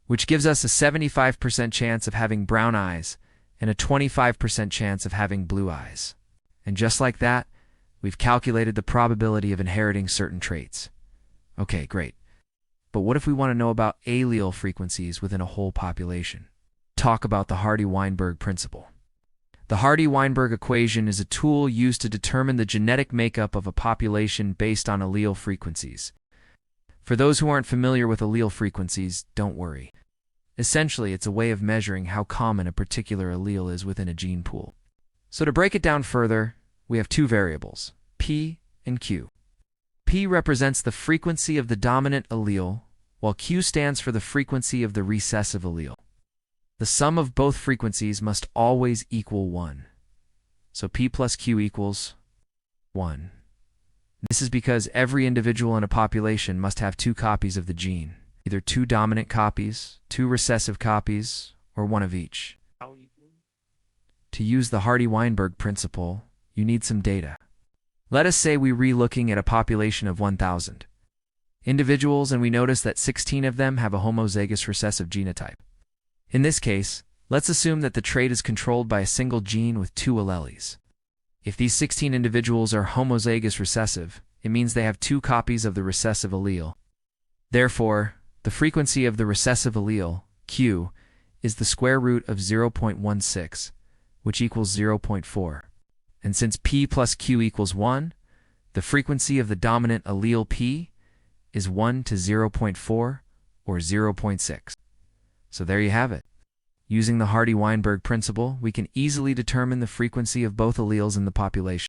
which gives us a 75% chance of having brown eyes and a 25% chance of having blue eyes. And just like that, we've calculated the probability of inheriting certain traits. Okay, great. But what if we want to know about allele frequencies within a whole population? Talk about the Hardy-Weinberg principle. The Hardy-Weinberg equation is a tool used to determine the genetic makeup of a population based on allele frequencies. For those who aren't familiar with allele frequencies, don't worry. Essentially, it's a way of measuring how common a particular allele is within a gene pool. So to break it down further, we have two variables, P and Q. P represents the frequency of the dominant allele, while Q stands for the frequency of the recessive allele. The sum of both frequencies must always equal 1. So P plus Q equals 1. This is because every individual in a population must have two copies of the gene, either two dominant copies, two recessive copies, or one of each. To use the Hardy-Weinberg principle, you need some data. Let us say we're re-looking at a population of 1,000 individuals, and we notice that 16 of them have a homozygous recessive genotype. In this case, let's assume that the trait is controlled by a single gene with two alleles. If these 16 individuals are homozygous recessive, it means they have two copies of the recessive allele. Therefore, the frequency of the recessive allele, Q, is the square root of 0.16, which equals 0.4. And since P plus Q equals 1, the frequency of the dominant allele P is 1 to 0.4, or 0.6. So there you have it. Using the Hardy-Weinberg principle, we can easily determine the frequency of both alleles in the population.